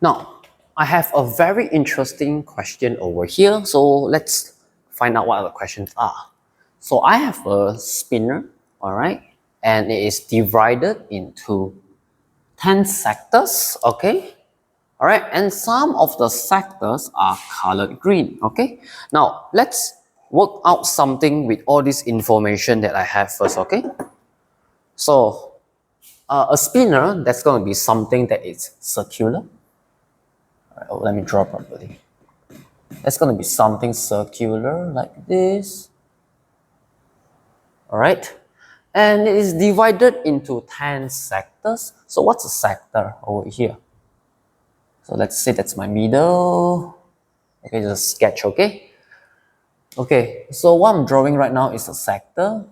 Now, I have a very interesting question over here. So let's find out what the questions are. So I have a spinner, all right, and it is divided into 10 sectors, okay? All right, and some of the sectors are colored green, okay? Now, let's work out something with all this information that I have first, okay? So, a spinner, that's going to be something that is circular. Let me draw properly. That's going to be something circular like this. All right. And it is divided into 10 sectors. So what's a sector over here? So let's say that's my middle. Okay, just sketch, okay? Okay, so what I'm drawing right now is a sector.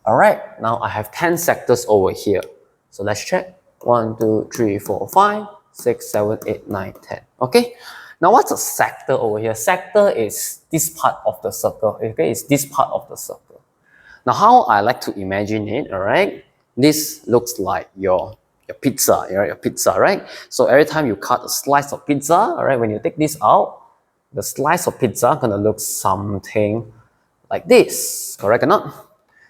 All right, now I have 10 sectors over here. So let's check. 1, 2, 3, 4, 5, 6, 7, 8, 9, 10. Okay, now what's a sector over here? Sector is this part of the circle. Okay, it's this part of the circle. Now, how I like to imagine it, all right? This looks like your pizza, your pizza, right? So every time you cut a slice of pizza, all right, when you take this out, the slice of pizza gonna look something like this, correct or not?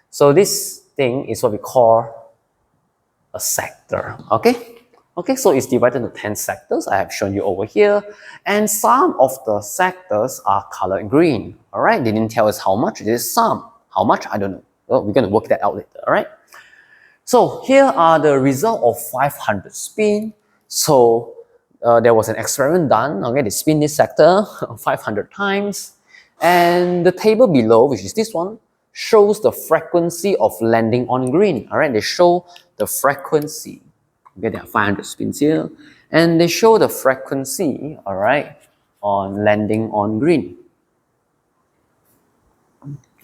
So this thing is what we call a sector, okay? Okay, so it's divided into 10 sectors. I have shown you over here. And some of the sectors are colored green, all right? They didn't tell us how much, it is some. How much? I don't know. Well, we're going to work that out later, all right? So here are the result of 500 spin. So there was an experiment done, okay? They spin this sector 500 times. And the table below, which is this one, shows the frequency of landing on green, all right? They show the frequency. Okay, there are 500 spins here. And they show the frequency, all right, on landing on green.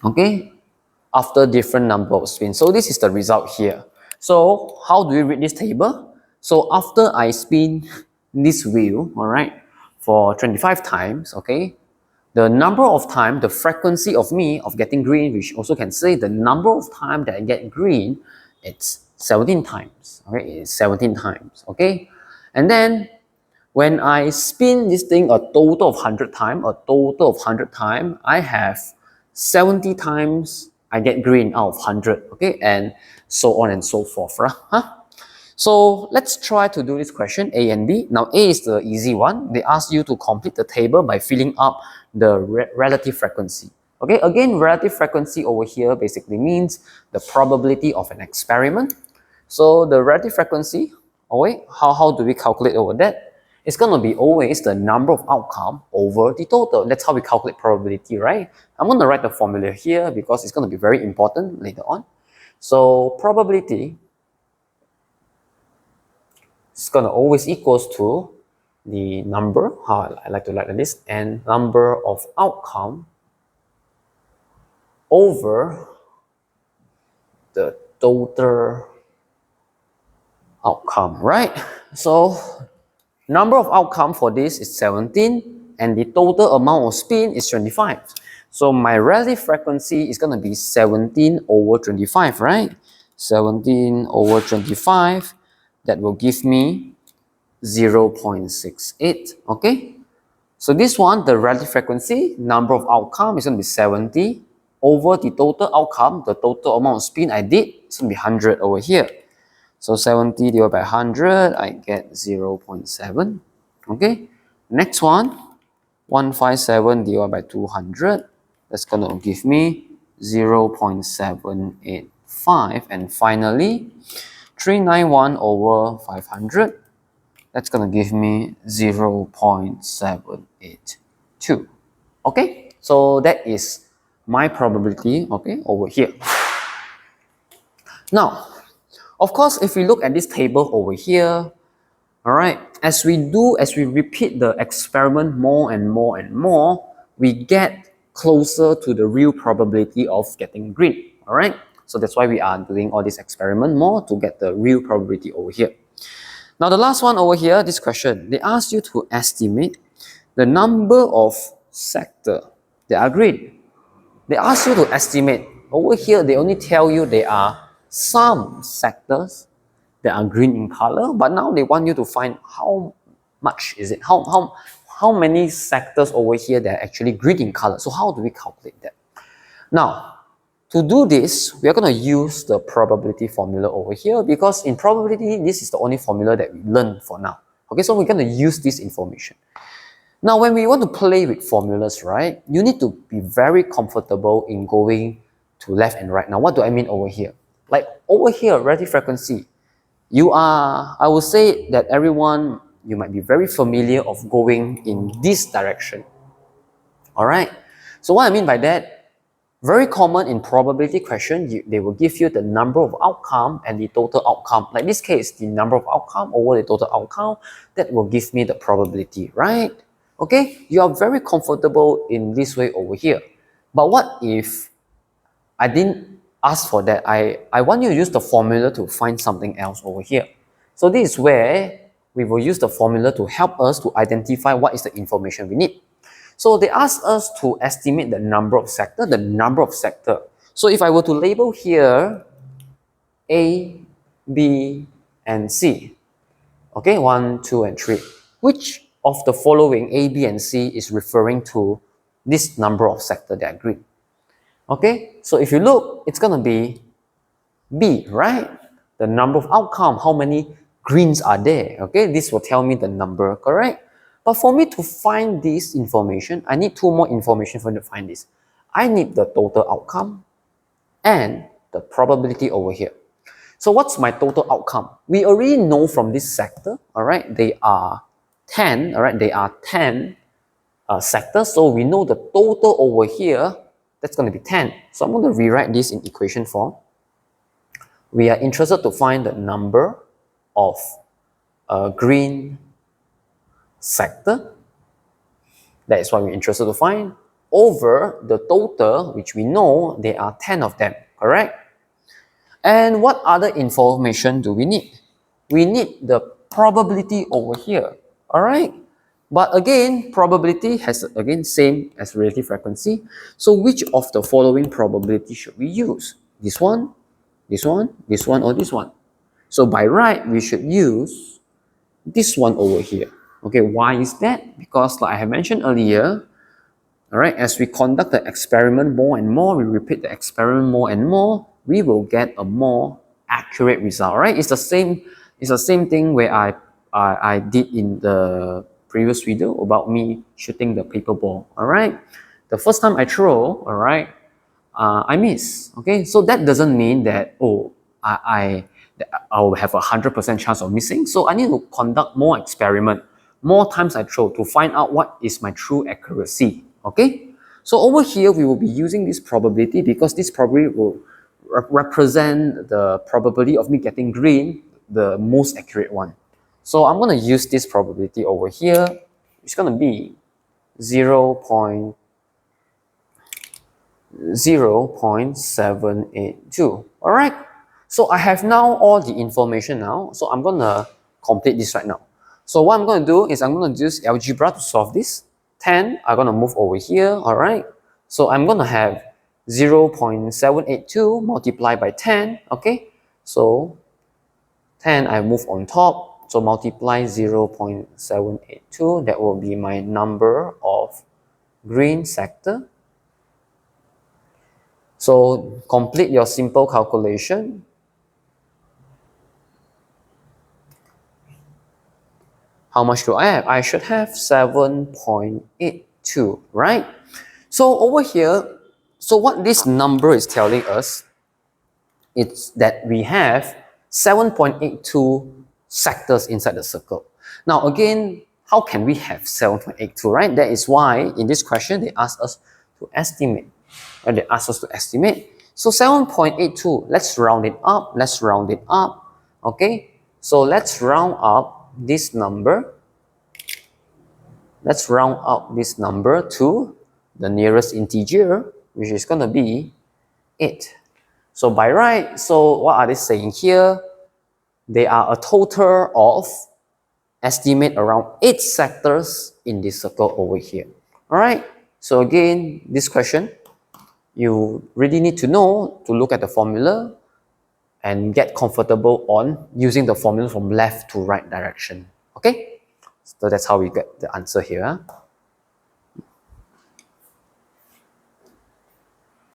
Okay, after different number of spins. So this is the result here. So how do we read this table? So after I spin this wheel, all right, for 25 times, okay, the number of time, the frequency of me of getting green, which also can say the number of time that I get green, it's 17 times, okay, it's 17 times, okay? And then when I spin this thing a total of 100 times, I have 70 times I get green out of 100, okay? And so on and so forth, huh? So let's try to do this question, A and B. Now A is the easy one. They ask you to complete the table by filling up the relative frequency. Okay, again, relative frequency over here basically means the probability of an experiment. So the relative frequency, oh wait, how do we calculate over that? It's going to be always the number of outcome over the total. That's how we calculate probability, right? I'm going to write the formula here because it's going to be very important later on. So probability is going to always equals to the number, how I like to write like this, and number of outcome over the total outcome, right? So number of outcome for this is 17 and the total amount of spin is 25. So my relative frequency is going to be 17 over 25, right? 17 over 25, that will give me 0.68, okay? So this one, the relative frequency, number of outcome is going to be 70 over the total outcome, the total amount of spin I did, it's going to be 100 over here. So 70 divided by 100, I get 0.7, okay? Next one, 157 divided by 200, that's going to give me 0.785. And finally, 391 over 500, that's going to give me 0.782. Okay, so that is my probability, okay, over here. Now, of course, if we look at this table over here, all right, as we repeat the experiment more and more and more, we get closer to the real probability of getting green, all right? So that's why we are doing all this experiment more to get the real probability over here. Now the last one over here, this question, they ask you to estimate the number of sector that are green. They ask you to estimate, over here they only tell you there are some sectors that are green in color, but now they want you to find how much is it, how many sectors over here that are actually green in color. So how do we calculate that? Now, to do this, we are going to use the probability formula over here, because in probability, this is the only formula that we learn for now. Okay, so we're going to use this information. Now, when we want to play with formulas, right, you need to be very comfortable in going to left and right. Now, what do I mean over here? Like over here, relative frequency, I would say that everyone, you might be very familiar of going in this direction. All right. So what I mean by that, very common in probability question, they will give you the number of outcome and the total outcome. Like this case, the number of outcome over the total outcome, that will give me the probability, right? Okay, you are very comfortable in this way over here. But what if I didn't ask for that? I want you to use the formula to find something else over here. So this is where we will use the formula to help us to identify what is the information we need. So they ask us to estimate the number of sector, So if I were to label here A, B, and C, okay, 1, 2, and 3, which of the following A, B, and C is referring to this number of sector that are green? Okay, so if you look, it's gonna be B, right? The number of outcome, how many greens are there? Okay, this will tell me the number, correct? But for me to find this information, I need two more information for me to find this. I need the total outcome and the probability over here. So what's my total outcome? We already know from this sector, all right, they are 10, all right, they are 10 sectors. So we know the total over here, that's going to be 10. So I'm going to rewrite this in equation form. We are interested to find the number of green sector. That is what we're interested to find, over the total, which we know there are 10 of them, correct? And what other information do we need? We need the probability over here, all right? But again, probability has, again, same as relative frequency. So which of the following probability should we use? This one, this one, this one, or this one? So by right, we should use this one over here. Okay, why is that? Because like I have mentioned earlier, all right, as we conduct the experiment more and more, we repeat the experiment more and more, we will get a more accurate result, right? It's the same thing where I did in the previous video about me shooting the paper ball, all right? The first time I throw, all right, I miss, okay? So that doesn't mean that, oh, I will have 100% chance of missing. So I need to conduct more experiment, more times I throw to find out what is my true accuracy, okay? So over here, we will be using this probability because this probably will represent the probability of me getting green, the most accurate one. So I'm going to use this probability over here. It's going to be 0.782. All right. So I have now all the information now. So I'm going to complete this right now. So what I'm going to do is I'm going to use algebra to solve this. 10, I'm going to move over here. All right. So I'm going to have 0.782 multiplied by 10. Okay. So 10, I move on top. So multiply 0.782. That will be my number of green sector. So complete your simple calculation. How much do I have? I should have 7.82, right? So over here, so what this number is telling us, it's that we have 7.82 sectors inside the circle. Now again, how can we have 7.82, right? That is why in this question, they ask us to estimate. And they ask us to estimate. So 7.82, let's round it up. Okay? So let's round up this number. Let's round up this number to the nearest integer, which is going to be 8. So by right, so what are they saying here? They are a total of estimate around 8 sectors in this circle over here. All right. So again, this question, you really need to know to look at the formula and get comfortable on using the formula from left to right direction. Okay? So that's how we get the answer here.